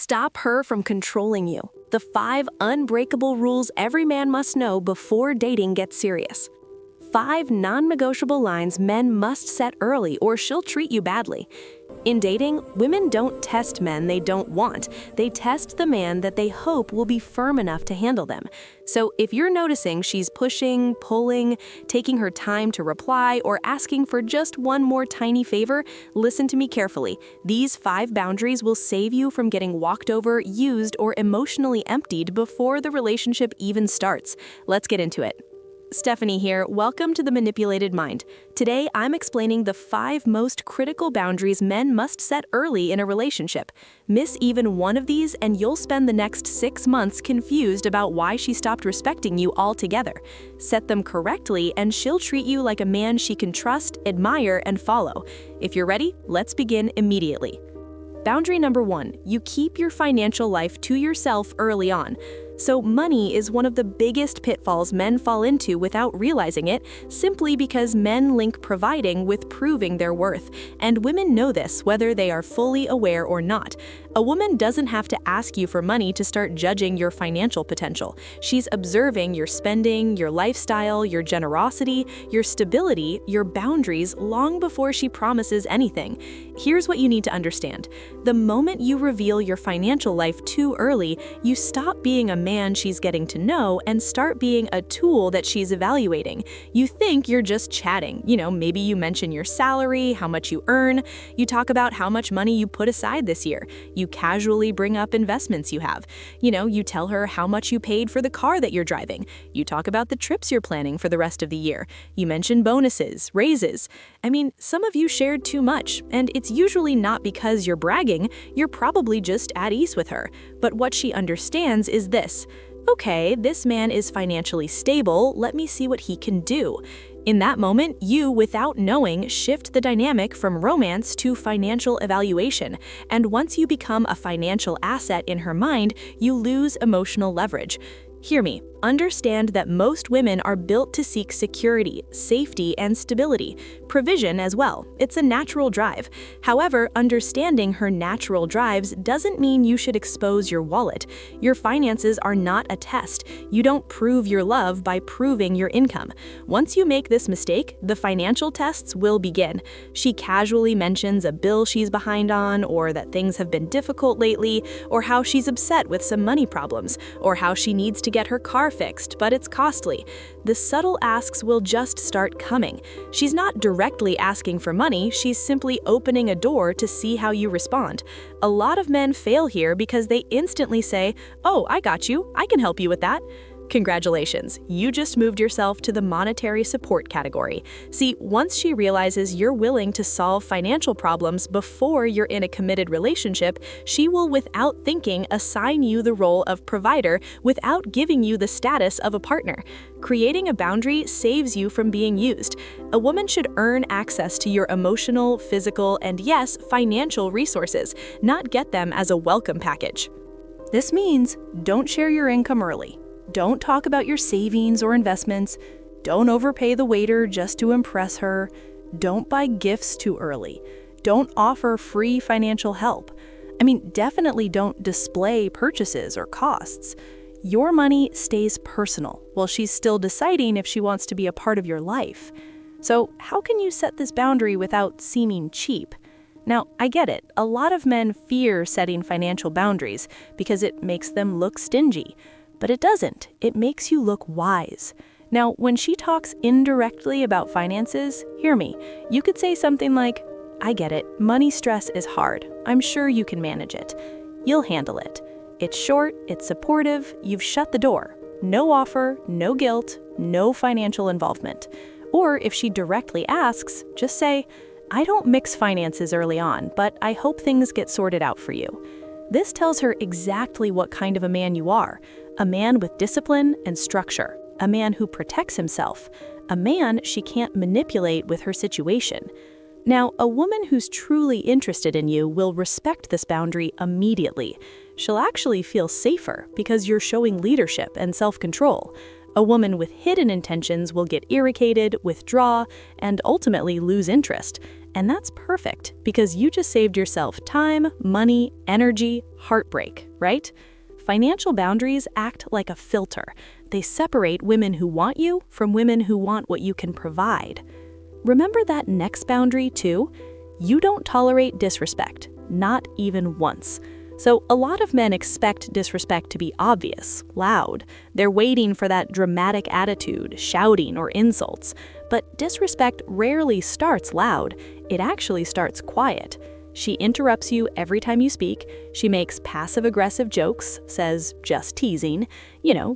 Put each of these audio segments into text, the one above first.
Stop her from controlling you. The 5 unbreakable rules every man must know before dating gets serious. 5 non-negotiable lines men must set early or she'll treat you badly. In dating, women don't test men they don't want. They test the man that they hope will be firm enough to handle them. So if you're noticing she's pushing, pulling, taking her time to reply, or asking for just one more tiny favor, listen to me carefully. These 5 boundaries will save you from getting walked over, used, or emotionally emptied before the relationship even starts. Let's get into it. Stephanie here, welcome to The Manipulated Mind. Today, I'm explaining the 5 most critical boundaries men must set early in a relationship. Miss even one of these and you'll spend the next 6 months confused about why she stopped respecting you altogether. Set them correctly and she'll treat you like a man she can trust, admire, and follow. If you're ready, let's begin immediately. Boundary number 1, you keep your financial life to yourself early on. So money is one of the biggest pitfalls men fall into without realizing it, simply because men link providing with proving their worth, and women know this whether they are fully aware or not. A woman doesn't have to ask you for money to start judging your financial potential. She's observing your spending, your lifestyle, your generosity, your stability, your boundaries long before she promises anything. Here's what you need to understand. The moment you reveal your financial life too early, you stop being a man she's getting to know and start being a tool that she's evaluating. You think you're just chatting. Maybe you mention your salary, how much you earn. You talk about how much money you put aside this year. You casually bring up investments you have. You tell her how much you paid for the car that you're driving. You talk about the trips you're planning for the rest of the year. You mention bonuses, raises. Some of you shared too much, and it's usually not because you're bragging. You're probably just at ease with her. But what she understands is this. Okay, this man is financially stable, let me see what he can do. In that moment, you, without knowing, shift the dynamic from romance to financial evaluation. And once you become a financial asset in her mind, you lose emotional leverage. Hear me. Understand that most women are built to seek security, safety, and stability. Provision as well. It's a natural drive. However, understanding her natural drives doesn't mean you should expose your wallet. Your finances are not a test. You don't prove your love by proving your income. Once you make this mistake, the financial tests will begin. She casually mentions a bill she's behind on, or that things have been difficult lately, or how she's upset with some money problems, or how she needs to get her car fixed, but it's costly. The subtle asks will just start coming. She's not directly asking for money, she's simply opening a door to see how you respond. A lot of men fail here because they instantly say, "Oh, I got you, I can help you with that." Congratulations, you just moved yourself to the monetary support category. See, once she realizes you're willing to solve financial problems before you're in a committed relationship, she will, without thinking, assign you the role of provider without giving you the status of a partner. Creating a boundary saves you from being used. A woman should earn access to your emotional, physical, and yes, financial resources, not get them as a welcome package. This means don't share your income early. Don't talk about your savings or investments. Don't overpay the waiter just to impress her. Don't buy gifts too early. Don't offer free financial help. Definitely don't display purchases or costs. Your money stays personal while she's still deciding if she wants to be a part of your life. So how can you set this boundary without seeming cheap? Now, I get it. A lot of men fear setting financial boundaries because it makes them look stingy. But it doesn't. It makes you look wise. Now, when she talks indirectly about finances, hear me. You could say something like, "I get it. Money stress is hard. I'm sure you can manage it. You'll handle it. It's short, it's supportive, you've shut the door. No offer, no guilt, no financial involvement." Or if she directly asks, just say, "I don't mix finances early on, but I hope things get sorted out for you." This tells her exactly what kind of a man you are. A man with discipline and structure. A man who protects himself. A man she can't manipulate with her situation. Now, a woman who's truly interested in you will respect this boundary immediately. She'll actually feel safer because you're showing leadership and self-control. A woman with hidden intentions will get irritated, withdraw, and ultimately lose interest. And that's perfect because you just saved yourself time, money, energy, heartbreak, right? Financial boundaries act like a filter. They separate women who want you from women who want what you can provide. Remember that next boundary too? You don't tolerate disrespect, not even once. So a lot of men expect disrespect to be obvious, loud. They're waiting for that dramatic attitude, shouting or insults. But disrespect rarely starts loud. It actually starts quiet. She interrupts you every time you speak. She makes passive-aggressive jokes, says just teasing,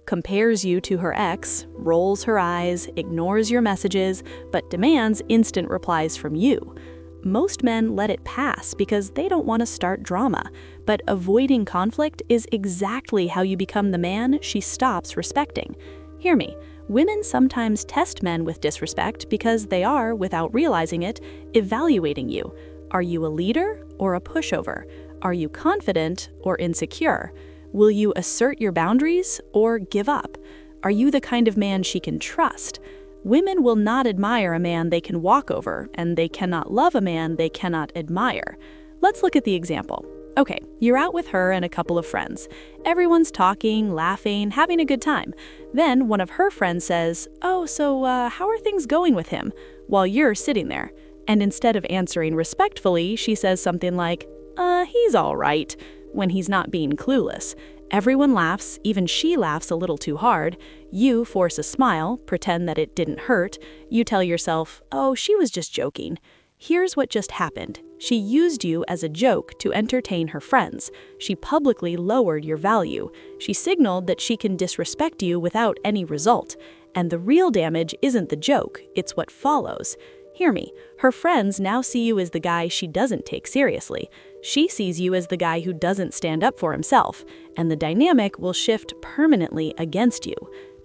compares you to her ex, rolls her eyes, ignores your messages, but demands instant replies from you. Most men let it pass because they don't want to start drama, but avoiding conflict is exactly how you become the man she stops respecting. Hear me, women sometimes test men with disrespect because they are, without realizing it, evaluating you. Are you a leader or a pushover? Are you confident or insecure? Will you assert your boundaries or give up? Are you the kind of man she can trust? Women will not admire a man they can walk over, and they cannot love a man they cannot admire. Let's look at the example. Okay, you're out with her and a couple of friends. Everyone's talking, laughing, having a good time. Then one of her friends says, "Oh, so how are things going with him?" while you're sitting there. And instead of answering respectfully, she says something like, he's all right, when he's not being clueless. Everyone laughs, even she laughs a little too hard. You force a smile, pretend that it didn't hurt. You tell yourself, oh, she was just joking. Here's what just happened. She used you as a joke to entertain her friends. She publicly lowered your value. She signaled that she can disrespect you without any result. And the real damage isn't the joke, it's what follows. Hear me, her friends now see you as the guy she doesn't take seriously. She sees you as the guy who doesn't stand up for himself, and the dynamic will shift permanently against you.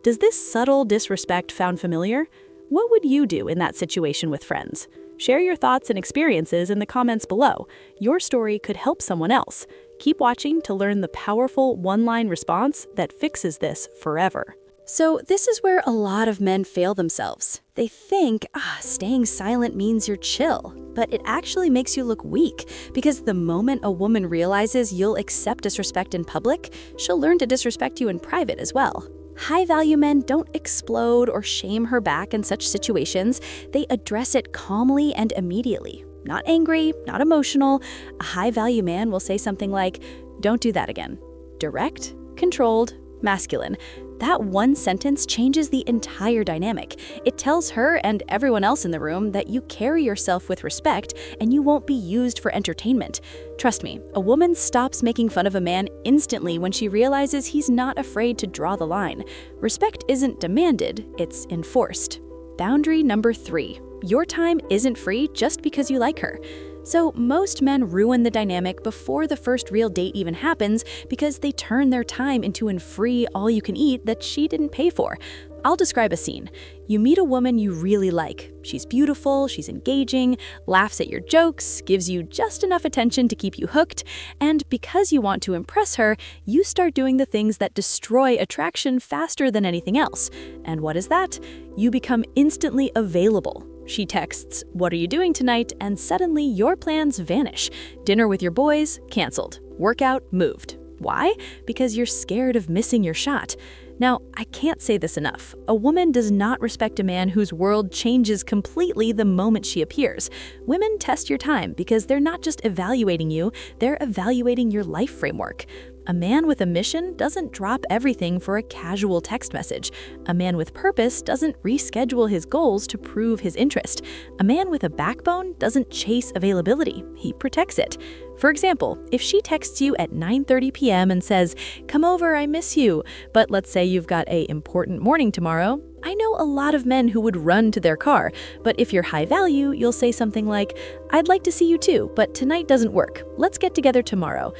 Does this subtle disrespect sound familiar? What would you do in that situation with friends? Share your thoughts and experiences in the comments below. Your story could help someone else. Keep watching to learn the powerful one-line response that fixes this forever. So this is where a lot of men fail themselves. They think, staying silent means you're chill, but it actually makes you look weak, because the moment a woman realizes you'll accept disrespect in public, she'll learn to disrespect you in private as well. High-value men don't explode or shame her back in such situations. They address it calmly and immediately. Not angry, not emotional. A high-value man will say something like, "Don't do that again." Direct, controlled, masculine. That one sentence changes the entire dynamic. It tells her and everyone else in the room that you carry yourself with respect and you won't be used for entertainment. Trust me, a woman stops making fun of a man instantly when she realizes he's not afraid to draw the line. Respect isn't demanded, it's enforced. Boundary number 3. Your time isn't free just because you like her. So most men ruin the dynamic before the first real date even happens because they turn their time into a free all-you-can-eat that she didn't pay for. I'll describe a scene. You meet a woman you really like. She's beautiful, she's engaging, laughs at your jokes, gives you just enough attention to keep you hooked, and because you want to impress her, you start doing the things that destroy attraction faster than anything else. And what is that? You become instantly available. She texts, "What are you doing tonight?" and suddenly your plans vanish. Dinner with your boys? Canceled. Workout? Moved. Why? Because you're scared of missing your shot. Now, I can't say this enough. A woman does not respect a man whose world changes completely the moment she appears. Women test your time because they're not just evaluating you, they're evaluating your life framework. A man with a mission doesn't drop everything for a casual text message. A man with purpose doesn't reschedule his goals to prove his interest. A man with a backbone doesn't chase availability, he protects it. For example, if she texts you at 9:30 p.m. and says, "Come over, I miss you," but let's say you've got an important morning tomorrow, I know a lot of men who would run to their car, but if you're high value, you'll say something like, "I'd like to see you too, but tonight doesn't work. Let's get together tomorrow."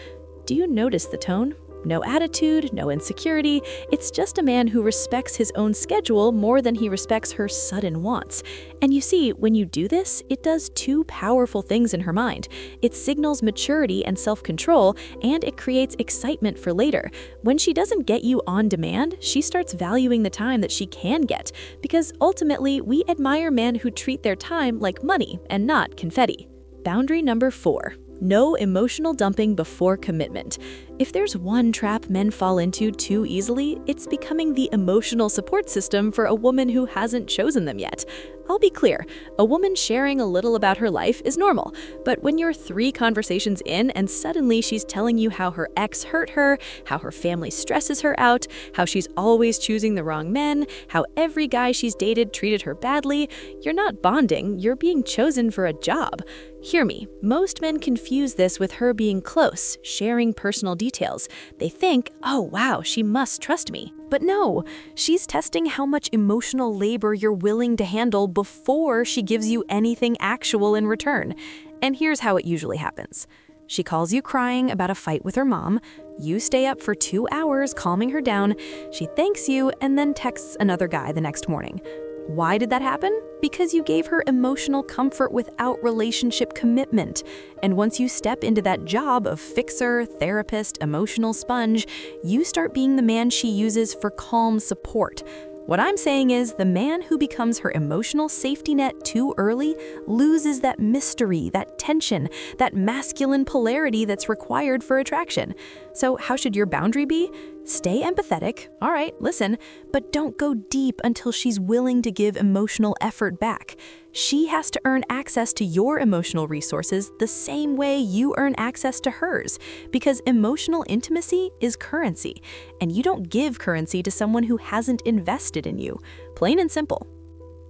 Do you notice the tone? No attitude, no insecurity. It's just a man who respects his own schedule more than he respects her sudden wants. And you see, when you do this, it does two powerful things in her mind. It signals maturity and self-control, and it creates excitement for later. When she doesn't get you on demand, she starts valuing the time that she can get, because ultimately, we admire men who treat their time like money and not confetti. Boundary number 4. No emotional dumping before commitment. If there's one trap men fall into too easily, it's becoming the emotional support system for a woman who hasn't chosen them yet. I'll be clear, a woman sharing a little about her life is normal, but when you're 3 conversations in and suddenly she's telling you how her ex hurt her, how her family stresses her out, how she's always choosing the wrong men, how every guy she's dated treated her badly, you're not bonding, you're being chosen for a job. Hear me, most men confuse this with her being close, sharing personal details. They think, oh wow, she must trust me. But no, she's testing how much emotional labor you're willing to handle before she gives you anything actual in return. And here's how it usually happens. She calls you crying about a fight with her mom, you stay up for 2 hours calming her down, she thanks you, and then texts another guy the next morning. Why did that happen? Because you gave her emotional comfort without relationship commitment. And once you step into that job of fixer, therapist, emotional sponge, you start being the man she uses for calm support. What I'm saying is, the man who becomes her emotional safety net too early loses that mystery, that tension, that masculine polarity that's required for attraction. So how should your boundary be? Stay empathetic, all right, listen, but don't go deep until she's willing to give emotional effort back. She has to earn access to your emotional resources the same way you earn access to hers, because emotional intimacy is currency, and you don't give currency to someone who hasn't invested in you. Plain and simple.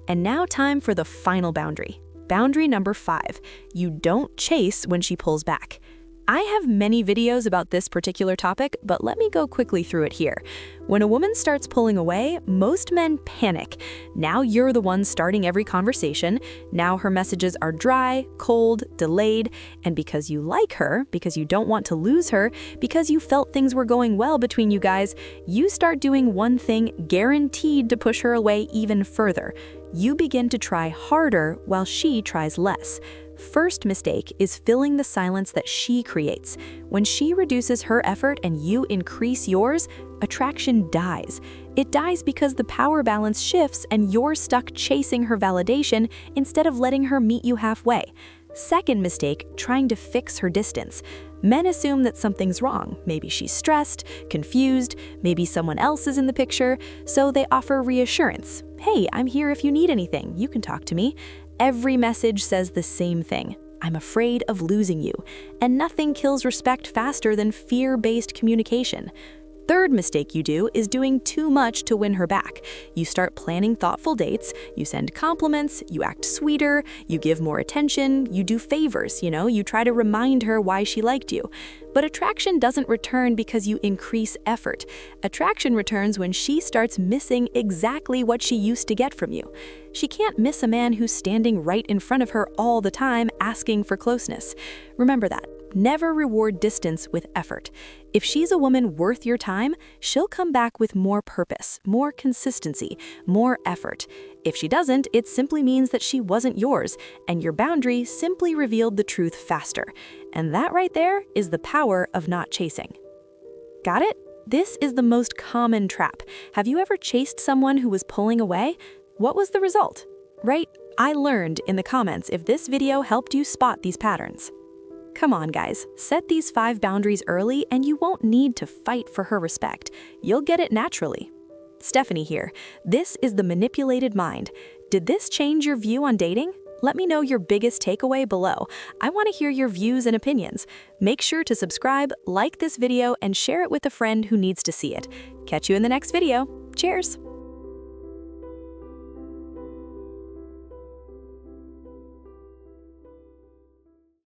And now time for the final boundary. Boundary number 5. You don't chase when she pulls back. I have many videos about this particular topic, but let me go quickly through it here. When a woman starts pulling away, most men panic. Now you're the one starting every conversation. Now her messages are dry, cold, delayed, and because you like her, because you don't want to lose her, because you felt things were going well between you guys, you start doing one thing guaranteed to push her away even further. You begin to try harder while she tries less. First mistake is filling the silence that she creates. When she reduces her effort and you increase yours, attraction dies. It dies because the power balance shifts and you're stuck chasing her validation instead of letting her meet you halfway. Second mistake, trying to fix her distance. Men assume that something's wrong. Maybe she's stressed, confused, maybe someone else is in the picture, so they offer reassurance. Hey, I'm here if you need anything, you can talk to me. Every message says the same thing. I'm afraid of losing you. And nothing kills respect faster than fear-based communication. Third mistake you do is doing too much to win her back. You start planning thoughtful dates, you send compliments, you act sweeter, you give more attention, you do favors, you try to remind her why she liked you. But attraction doesn't return because you increase effort. Attraction returns when she starts missing exactly what she used to get from you. She can't miss a man who's standing right in front of her all the time asking for closeness. Remember that. Never reward distance with effort. If she's a woman worth your time, she'll come back with more purpose, more consistency, more effort. If she doesn't, it simply means that she wasn't yours, and your boundary simply revealed the truth faster. And that right there is the power of not chasing. Got it? This is the most common trap. Have you ever chased someone who was pulling away? What was the result? Right? I learned in the comments if this video helped you spot these patterns. Come on, guys, set these 5 boundaries early and you won't need to fight for her respect. You'll get it naturally. Stephanie here. This is The Manipulated Mind. Did this change your view on dating? Let me know your biggest takeaway below. I want to hear your views and opinions. Make sure to subscribe, like this video, and share it with a friend who needs to see it. Catch you in the next video. Cheers!